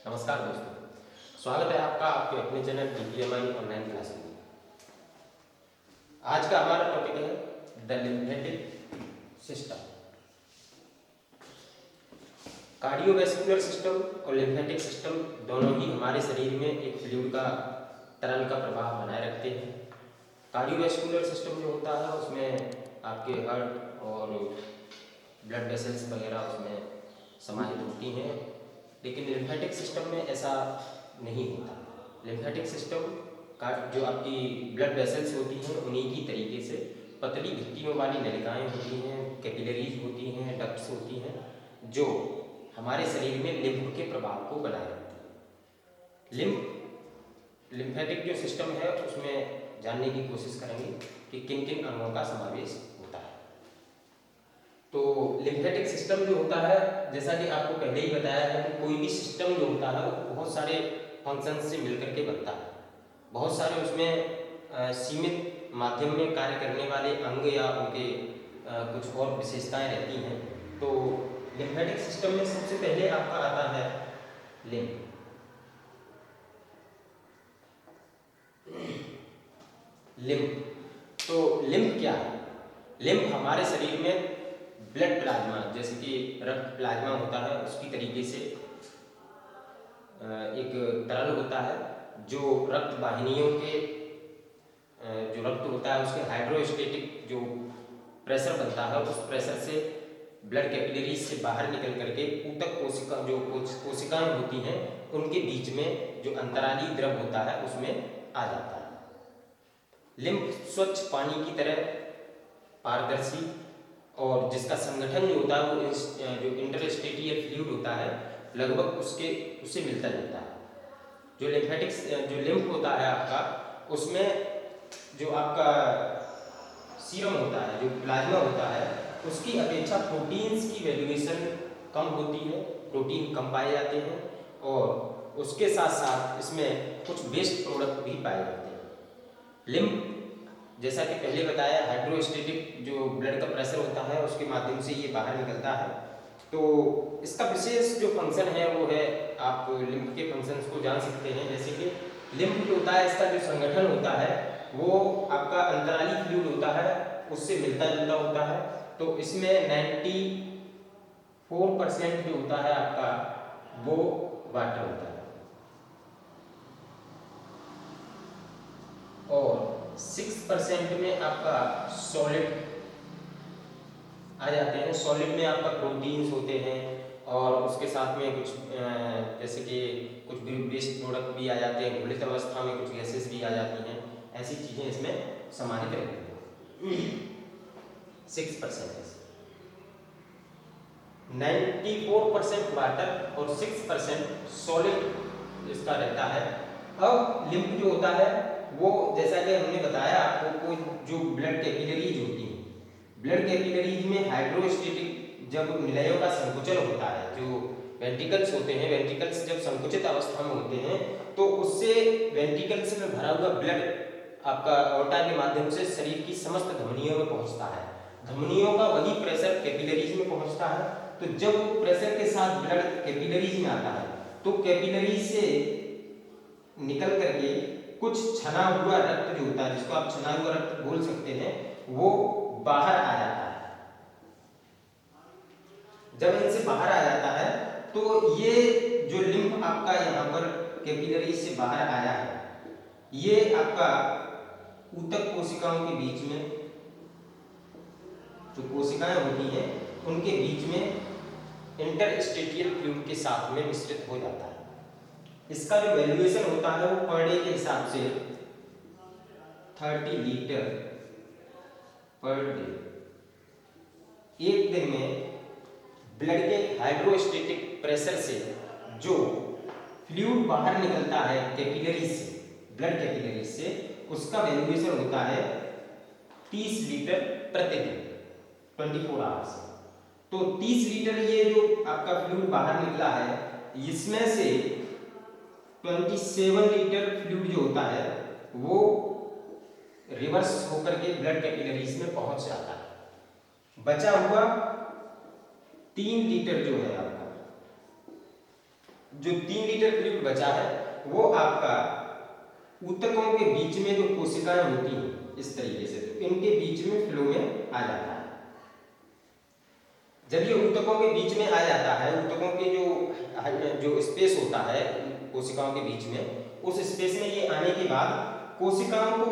नमस्कार दोस्तों, स्वागत है आपका आपके अपने चैनल DPMI ऑनलाइन क्लास में। आज का हमारा टॉपिक है the lymphatic system. Cardiovascular system और लिम्फेटिक सिस्टम दोनों ही हमारे शरीर में एक फ्लूइड का तरल का प्रवाह बनाए रखते हैं। कार्डियोवैस्कुलर सिस्टम जो होता है उसमें आपके हार्ट और ब्लड वेसल्स वगैरह उसमें समाहित होती हैं, लेकिन लिम्फेटिक सिस्टम में ऐसा नहीं होता। लिम्फेटिक सिस्टम का जो आपकी ब्लड वेसल्स होती हैं उन्हीं की तरीके से पतली भित्तियों वाली नलिकाएं होती हैं, कैपिलरीज होती हैं, डक्ट्स होती हैं, जो हमारे शरीर में लिम्फ के प्रभाव को बनाए रखती हैं। लिम्फेटिक जो सिस्टम है उसमें जानने की कोशिश करेंगे कि किन किन अंगों का समावेश होता है। तो लिम्फेटिक सिस्टम जो होता है, जैसा कि आपको पहले ही बताया है कि कोई भी सिस्टम जो होता है वो बहुत सारे फंक्शन से मिलकर के बनता है। बहुत सारे उसमें सीमित माध्यम में कार्य करने वाले अंग या उनके कुछ और विशेषताएं रहती हैं। तो लिम्फेटिक सिस्टम में सबसे पहले आपका आता है लिम्फ। लिम्फ तो लिम्फ क्या है? लिम्फ हमारे शरीर में ब्लड प्लाज्मा, जैसे कि रक्त प्लाज्मा होता है उसकी तरीके से एक तरल होता है जो रक्त वाहिनियों के जो रक्त होता है उसके हाइड्रोस्टेटिक जो प्रेशर बनता है उस प्रेशर से ब्लड कैपिलरीज से बाहर निकल करके ऊतक कोशिका जो कोशिकाएं होती हैं उनके बीच में जो अंतराली द्रव होता है उसमें आ जाता है। लिम्फ स्वच्छ पानी की तरह पारदर्शी और जिसका संगठन जो होता है वो जो इंटरस्टेटियल फ्लूइड होता है लगभग उससे मिलता जुलता है। जो लिम्फ होता है आपका, उसमें जो आपका सीरम होता है, जो प्लाज्मा होता है, उसकी अपेक्षा प्रोटीन्स की वैल्यूएशन कम होती है, प्रोटीन कम पाए जाते हैं और उसके साथ साथ इसमें कुछ वेस्ट प्रोडक्ट भी पाए जाते हैं। लिम्फ जैसा कि पहले बताया हाइड्रोस्टेटिक जो ब्लड का प्रेशर होता है उसके माध्यम से ये बाहर निकलता है। तो इसका विशेष जो फंक्शन है वो है, आप लिम्फ के फंक्शंस को जान सकते हैं। जैसे कि लिम्फ जो होता है इसका जो संगठन होता है वो आपका अंतराली फ्लूइड होता है उससे मिलता जुलता होता है। तो इसमें 94% जो होता है आपका वो वाटर होता है और 6% में आपका सॉलिड आ जाते हैं। सॉलिड में आपका प्रोटीन्स होते हैं और उसके साथ में कुछ जैसे कि कुछ वेस्ट प्रोडक्ट भी आ जाते हैं, घुलित अवस्था में कुछ गैसेस भी आ जाती हैं, ऐसी चीज़ें इसमें समाहित रहती हैं। 6% 94% वाटर और 6% सॉलिड इसका रहता है। अब लिम्फ जो होता है वो जैसा कि हमने बताया आपको, जो ब्लड कैपिलरीज होती हैं, ब्लड कैपिलरीज में हाइड्रोस्टेटिक जब निलयों का संकुचन होता है, जो वेंट्रिकल्स होते हैं, वेंट्रिकल्स जब संकुचित अवस्था में होते हैं तो उससे वेंट्रिकल्स में भरा हुआ ब्लड आपका ऑर्टा के माध्यम से शरीर की समस्त धमनियों में पहुंचता है। धमनियों का वही प्रेशर कैपिलरीज में पहुंचता है। तो जब प्रेशर के साथ ब्लड कैपिलरीज में आता है तो कैपिलरीज से निकल करके कुछ छना हुआ रक्त जो होता है, जिसको आप छना हुआ रक्त बोल सकते हैं, वो बाहर आ जाता है। जब इनसे बाहर आ जाता है तो ये जो लिम्फ आपका यहाँ पर कैपिलरी से बाहर आया है, ये आपका ऊतक कोशिकाओं के बीच में, जो कोशिकाएं होती हैं उनके बीच में इंटरस्टेटियल फ्लूइड के साथ में मिश्रित हो जाता है। इसका जो वैल्यूएशन होता है वो पर डे के हिसाब से 30 लीटर पर डे, एक दिन में ब्लड के हाइड्रोस्टेटिक प्रेशर से जो फ्लूइड बाहर निकलता है कैपिलरी से, ब्लड कैपिलरी से, उसका वैल्यूएशन होता है 30 लीटर प्रतिदिन 24 आवर्स। तो 30 लीटर ये जो आपका फ्लूइड बाहर निकला है, इसमें से 27 लीटर फ्लूइड जो होता है वो रिवर्स होकर के ब्लड कैपिलरीज में पहुंच जाता है। बचा हुआ 3 लीटर जो है आपका जो 3 लीटर फ्लूइड बचा है वो आपका ऊतकों के बीच में जो कोशिकाएं होती हैं इस तरीके से, तो इनके बीच में फ्लो में आ जाता है। जब ये ऊतकों के बीच में आ जाता है, ऊतकों के जो स्पेस होता है कोशिकाओं के बीच में, उस स्पेस में ये आने के बाद कोशिकाओं को,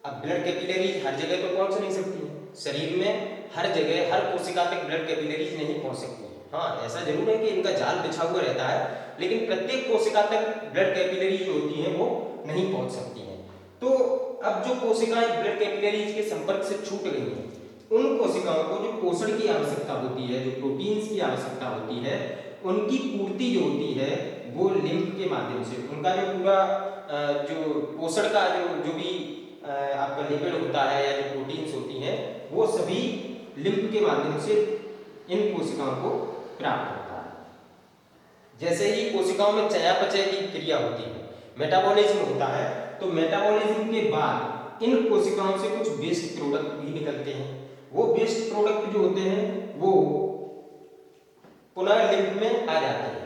अब ब्लड कैपिलरीज हर जगह तो पहुंच नहीं सकती है, शरीर में हर जगह हर कोशिका तक ब्लड कैपिलरीज नहीं पहुंच सकती है। हाँ, ऐसा जरूर है कि इनका जाल बिछा हुआ रहता है, लेकिन प्रत्येक कोशिका तक ब्लड कैपिलरीज जो होती हैं वो नहीं पहुंच सकती हैं। तो अब जो कोशिकाएं ब्लड कैपिलरीज के संपर्क से छूट गई हैं, उन कोशिकाओं को जो पोषण की आवश्यकता होती है, जो प्रोटीन्स की आवश्यकता होती है, उनकी पूर्ति जो होती है वो लिम्फ के माध्यम से, उनका जो पूरा जो पोषण का जो भी आपका लिपिड होता है या जो प्रोटीन्स होती हैं, वो सभी लिम्फ के माध्यम से इन कोशिकाओं को प्राप्त होता है। जैसे ही कोशिकाओं में चयापचय की क्रिया होती है, मेटाबॉलिज्म होता है, तो मेटाबॉलिज्म के बाद इन कोशिकाओं से कुछ वेस्ट प्रोडक्ट भी निकलते हैं। वो वेस्ट प्रोडक्ट जो होते हैं वो पुनः लिम्फ में आ जाते हैं,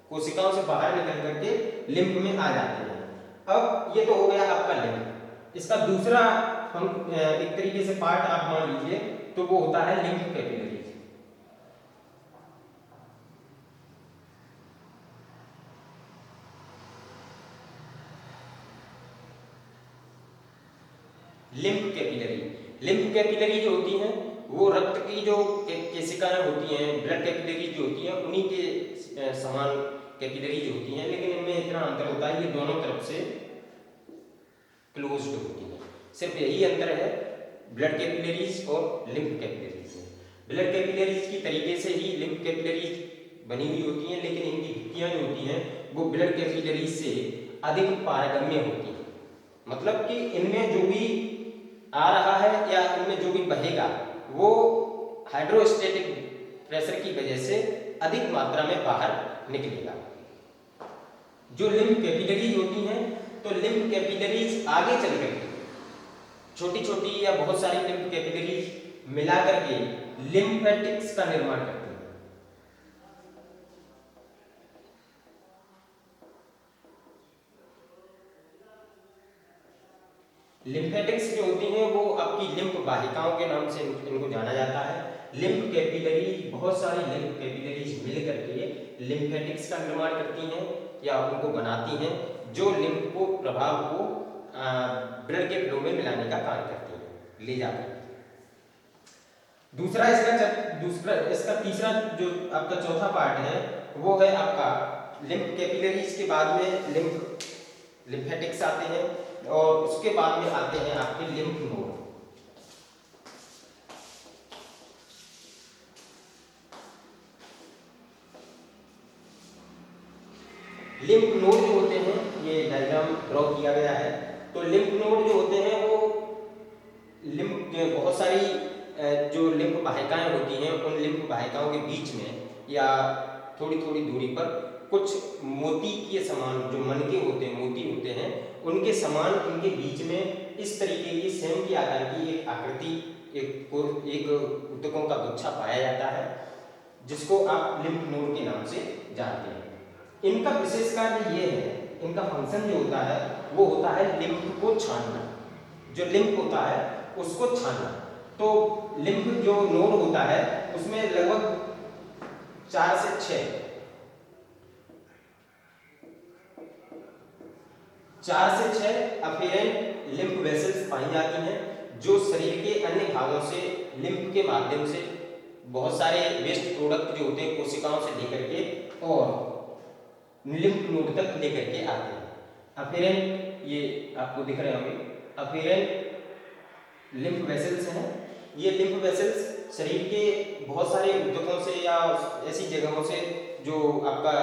कोशिकाओं से बाहर निकल करके लिम्फ में आ जाते हैं। अब ये तो हो गया आपका लिम्फ। इसका दूसरा हम एक तरीके से पार्ट आप मान लीजिए तो वो होता है लिम्फ कैपिलरीज। लिम्फ कैपिलरी जो होती हैं वो रक्त की जो केशिकाएं होती हैं, ब्लड कैपिलरी जो होती हैं, उन्हीं के समान कैपिलरी जो होती हैं, लेकिन इनमें इतना अंतर होता है, ये दोनों तरफ से क्लोज्ड होती हैं। सिर्फ यही अंतर है ब्लड कैपिलरीज और लिम्फ कैपिलरीज में। ब्लड कैपिलरीज की तरीके से ही लिम्फ कैपिलरीज बनी हुई होती हैं, लेकिन इनकी भित्तियां जो होती हैं वो ब्लड कैपिलरीज से अधिक पारगम्य होती हैं। मतलब कि इनमें जो भी आ रहा है या इनमें जो भी बहेगा वो हाइड्रोस्टेटिक प्रेशर की वजह से अधिक मात्रा में बाहर निकलेगा। जो लिम्फ कैपिलरीज होती हैं, तो लिम्फ कैपिलरीज आगे चल करके छोटी छोटी या बहुत सारी लिम्फ कैपिलरीज मिला करके लिम्फेटिक्स का निर्माण करती हैं। लिम्फेटिक्स जो होती हैं वो आपकी लिम्फ वाहिकाओं के नाम से इनको जाना जाता है। लिम्फ कैपिलरीज, बहुत सारी लिम्फ कैपिलरीज मिल करके लिम्फेटिक्स का निर्माण करती हैं या उनको बनाती हैं, जो लिम्फ को प्रभाव को ब्लड के फ्लो में मिलाने का कार्य करती हैं, ले जाती हैं। इसका तीसरा जो आपका चौथा पार्ट है वो है आपका लिम्फ कैपिलरीज के बाद में लिम्फेटिक्स आते हैं और उसके बाद में आते हैं आपके लिम्फ नोड। लिम्फ नोड जो होते हैं, ये डायग्राम ड्रॉ किया गया है, तो लिम्फ नोड जो होते हैं वो लिम्फ बहुत सारी जो लिम्फ वाहिकाएं होती हैं, उन लिम्फ वाहिकाओं के बीच में या थोड़ी थोड़ी दूरी पर कुछ मोती के समान जो मनके होते हैं, मोती होते हैं, उनके समान इनके बीच में इस तरीके की सेम की आकार की एक आकृति, एक ऊतकों का गुच्छा पाया जाता है, जिसको आप लिम्फ नोड के नाम से जानते हैं। इनका विशेष कार्य ये है, इनका फंक्शन जो होता है वो होता है लिम्फ को छानना। जो लिम्फ होता है उसको छानना। तो लिम्फ जो नोड होता है उसमें लगभग 4 से 6 अफेरेंट लिम्फ वेसल्स पाई जाती हैं, जो शरीर के अन्य भागों से लिम्फ के माध्यम से बहुत सारे वेस्ट प्रोडक्ट जो होते हैं कोशिकाओं से लेकर के और लिम्फ नोड तक लेकर के आते हैं। अफेरेंट, ये आपको दिख रहे होंगे, अफेरेंट लिम्फ वेसल्स हैं। ये लिम्फ वेसल्स शरीर के बहुत सारे ऊतकों से या ऐसी जगहों से जो आपका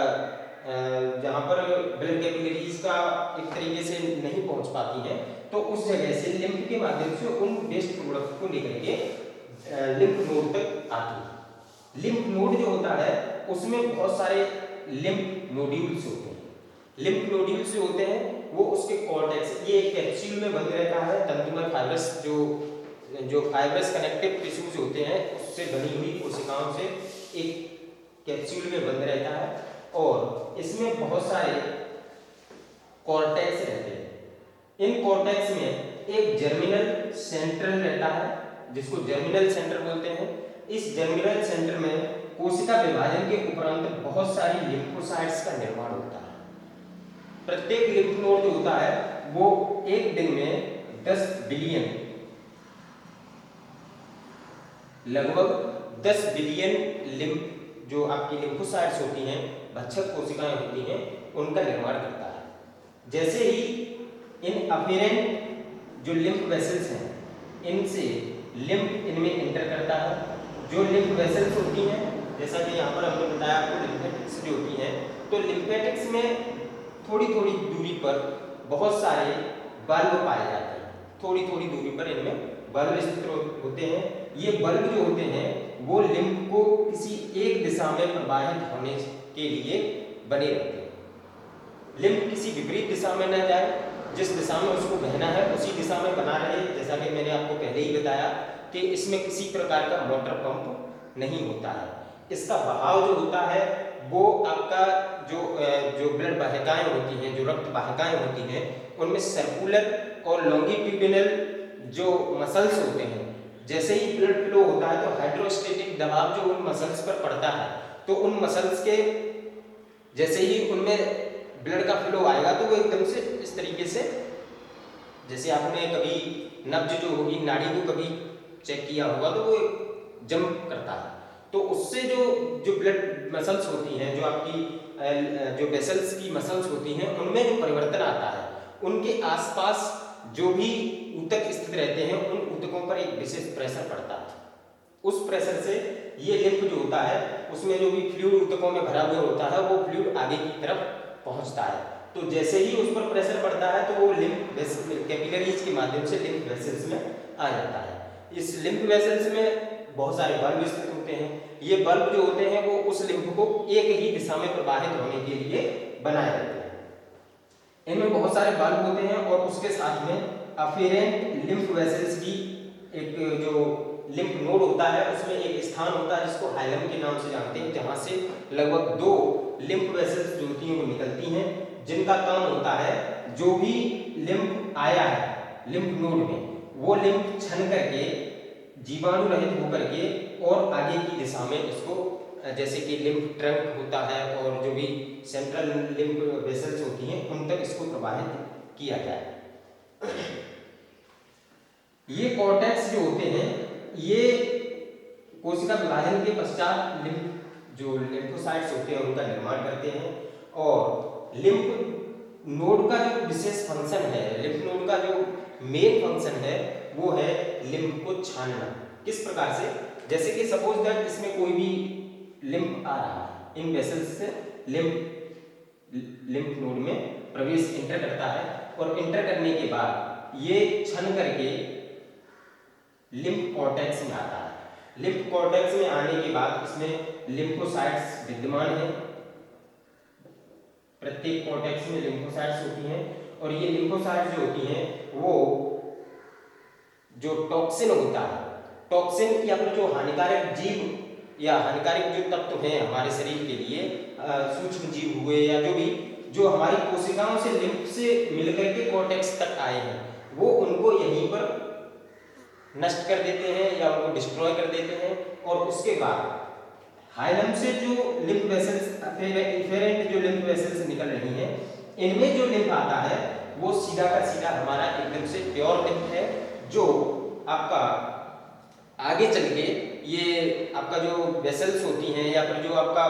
जहाँ पर ब्लड कैपिलरीज का एक तरीके से नहीं पहुँच पाती हैं, तो उस जगह से लिम्फ के माध्यम से उन वेस्ट प्रोडक्ट को लेकर के लिम्फ नोड तक आती है। लिम्फ नोड जो होता है उसमें बहुत सारे लिम्फ नोड्यूल्स होते हैं। लिम्फ नोड्यूल्स जो होते हैं वो उसके कॉर्टेक्स, ये कैप्सूल में बंद रहता है, तंतुमय फाइब्रस जो फाइब्रस कनेक्टिव टिश्यूज होते हैं उससे बनी हुई कोशिकाओं से एक कैप्सूल में बंद रहता है और इसमें बहुत सारे कॉर्टेक्स रहते हैं। इन कॉर्टेक्स में एक जर्मिनल सेंटर रहता है जिसको जर्मिनल सेंटर बोलते हैं। इस जर्मिनल सेंटर में कोशिका विभाजन के उपरांत बहुत सारी लिम्फोसाइट्स का निर्माण होता है। प्रत्येक लिम्फ नोड जो होता है वो एक दिन में 10 बिलियन, लगभग 10 बिलियन लिम्फ जो आपकी लिम्फोसाइट्स होती हैं, भक्षक कोशिकाएं होती हैं, उनका निर्माण करता है। जैसे ही इन अफेरेंट जो लिम्फ वेसल्स हैं इनसे लिम्फ इनमें एंटर करता है। जो लिम्फ वेसल्स होती हैं, जैसा कि यहाँ पर हमने बताया आपको, लिम्फेटिक्स जो होती हैं, तो लिम्फेटिक्स में थोड़ी थोड़ी दूरी पर बहुत सारे बल्ब पाए जाते हैं। थोड़ी थोड़ी दूरी पर इनमें बल्ब स्थित होते हैं। ये बल्ब जो होते हैं वो लिम्फ को किसी एक दिशा में प्रवाहित होने के लिए बने रहते हैं। लिम्फ किसी विपरीत दिशा में न जाए, जिस दिशा में उसको बहना है उसी दिशा में बना रहे। जैसा कि मैंने आपको पहले ही बताया कि इसमें किसी प्रकार का मोटर पंप नहीं होता है। इसका बहाव जो होता है वो आपका जो ब्लड वाहिकाएं होती हैं, जो रक्त वाहिकाएं होती हैं, उनमें सर्कुलर और लॉन्गिट्यूडिनल जो मसल्स होते हैं, जैसे ही ब्लड फ्लो होता है तो हाइड्रोस्टेटिक दबाव जो उन मसल्स पर पड़ता है, तो उन मसल्स के जैसे ही उनमें ब्लड का फ्लो आएगा तो वो एकदम से इस तरीके से, जैसे आपने कभी नब्ज जो होगी नाड़ी को कभी चेक किया होगा तो वो जंप करता है, तो उससे जो ब्लड मसल्स होती हैं, जो आपकी जो वेसल्स की मसल्स होती हैं, उनमें जो परिवर्तन आता है, उनके आसपास जो भी ऊतक स्थित रहते हैं उन ऊतकों पर एक विशेष प्रेशर पड़ता है। उस प्रेशर से ये लिम्फ जो होता है उसमें जो भी फ्लूइड ऊतकों में भरा हुआ होता है वो फ्लूइड आगे की तरफ पहुंचता है। तो जैसे ही उस पर प्रेशर पड़ता है तो वो लिम्फ कैपिलरीज के माध्यम से लिम्फ वेसल्स में आ जाता है। इस लिम्फ वेसल्स में बहुत सारे बल्ब स्थित होते हैं। ये बल्ब जो होते हैं वो उस लिम्फ को एक ही दिशा में प्रवाहित होने के लिए बनाए जाते हैं। इनमें बहुत सारे बल्ब होते हैं और उसके साथ में अफेरेंट लिम्फ वेसल्स की एक जो लिम्फ नोड होता है उसमें एक स्थान होता है जिसको हाइलम के नाम से जानते हैं, जहां से लगभग 2 लिम्फ वेसल्स जो होती हैं वो निकलती हैं, जिनका काम होता है जो भी लिम्फ आया है लिम्फ नोड में वो लिम्फ छन करके जीवाणु रहित होकर के और आगे की दिशा में इसको, जैसे कि लिम्फ ट्रंक होता है और जो भी सेंट्रल लिम्फ वेसल्स होती हैं उन तक इसको प्रवाहित किया जाए। ये कॉर्टेक्स जो होते हैं ये कोशिका विभाजन के पश्चात लिम्फ जो लिम्फोसाइट्स होते हैं उनका निर्माण करते हैं। और लिम्फ नोड का जो विशेष फंक्शन है, लिम्फ नोड का जो मेन फंक्शन है वो है लिम्फ को छानना। किस प्रकार से, जैसे कि सपोज दैट इसमें कोई भी लिम्फ आ रहा है, इन वेसल्स से लिम्फ नोड में प्रवेश इंटर करता है और इंटर करने के बाद ये छन करके लिम्फ कॉर्टेक्स में आता है। लिम्फ कॉर्टेक्स में आने के बाद इसमें लिम्फोसाइट्स विद्यमान है। प्रत्येक कॉर्टेक्स में लिम्फोसाइट्स होती हैं और ये लिम्फोसाइट्स जो होती हैं वो जो टॉक्सिन होता है, टॉक्सिन या फिर जो हानिकारक जीव या हानिकारक जो तत्व हैं हमारे शरीर के लिए, सूक्ष्म जीव हुए या जो हमारी कोशिकाओं से लिम्फ से मिलकर के कॉर्टेक्स तक आए हैं, वो उनको यहीं पर नष्ट कर देते हैं या उनको डिस्ट्रॉय कर देते हैं। और उसके बाद हाइलम से जो लिम्फ वेसल्स, इफेरेंट जो लिम्फ वेसल्स निकल रही हैं, इनमें जो लिम्फ आता है वो सीधा का सीधा हमारा एकदम से प्योर लिम्फ है, जो आपका आगे चल के ये आपका जो वेसल्स होती हैं या फिर जो आपका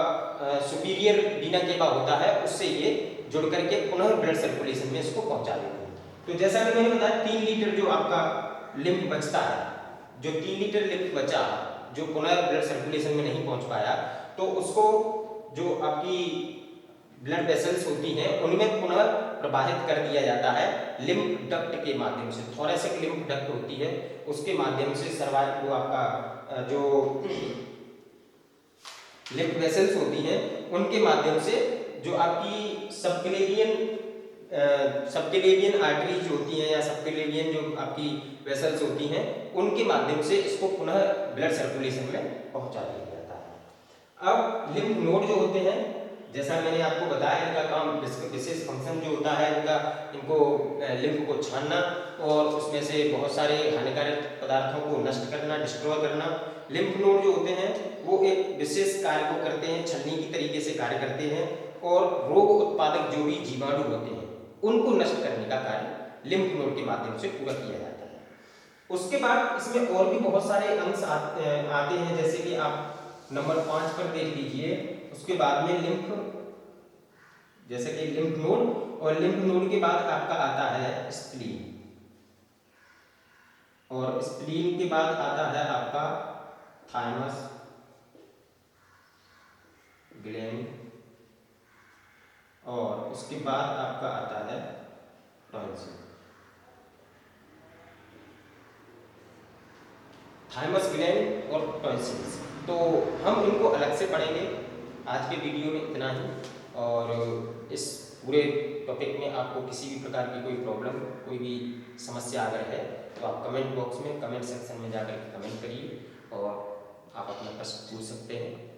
सुपीरियर वीना केवा होता है उससे ये जुड़ करके पुनः ब्लड सर्कुलेशन में इसको पहुंचा देते हैं। तो जैसा कि मैंने बताया 3 लीटर जो आपका लिम्फ बचता है, जो 3 लीटर लिम्फ बचा जो पुनः ब्लड सर्कुलेशन में नहीं पहुंच पाया, तो उसको जो आपकी ब्लड वेसल्स होती हैं उनमें पुनः प्रवाहित कर दिया जाता है लिम्फ डक्ट के माध्यम से। थोरेसिक लिम्फ डक्ट होती है उसके माध्यम से सर्वाइकल, वो आपका जो लिम्फ वेसल्स होती हैं उनके माध्यम से जो आपकी सबक्लेवियन आर्टरीज होती हैं या सबक्लेवियन जो आपकी वेसल्स होती हैं उनके माध्यम से इसको पुनः ब्लड सर्कुलेशन में पहुंचा दिया जाता है। अब लिम्फ नोड जो होते हैं, जैसा मैंने आपको बताया, इनका काम विशेष फंक्शन जो होता है इनका, इनको लिम्फ को छानना और उसमें से बहुत सारे हानिकारक पदार्थों को नष्ट करना, डिस्ट्रॉय करना। लिम्फ नोड जो होते हैं वो एक विशेष कार्य को करते हैं, छलनी की तरीके से कार्य करते हैं और रोग उत्पादक जो भी जीवाणु होते हैं उनको नष्ट करने का कार्य लिम्फ नोड के माध्यम से पूरा किया जाता है। उसके बाद इसमें और भी बहुत सारे अंश आते हैं, जैसे कि आप नंबर 5 पर देख लीजिए। उसके बाद में लिम्फ, जैसे कि लिम्फ नोड, और लिम्फ नोड के बाद आपका आता है स्प्लीन, और स्प्लीन के बाद आता है आपका थाइमस ग्लैंड, और उसके बाद आपका आता है टॉन्सिल। थाइमस ग्लैंड और टॉन्सिल्स, तो हम इनको अलग से पढ़ेंगे। आज के वीडियो में इतना ही, और इस पूरे टॉपिक में आपको किसी भी प्रकार की कोई प्रॉब्लम, कोई भी समस्या अगर है तो आप कमेंट बॉक्स में, कमेंट सेक्शन में जाकर के कमेंट करिए और आप अपना प्रश्न पूछ सकते हैं।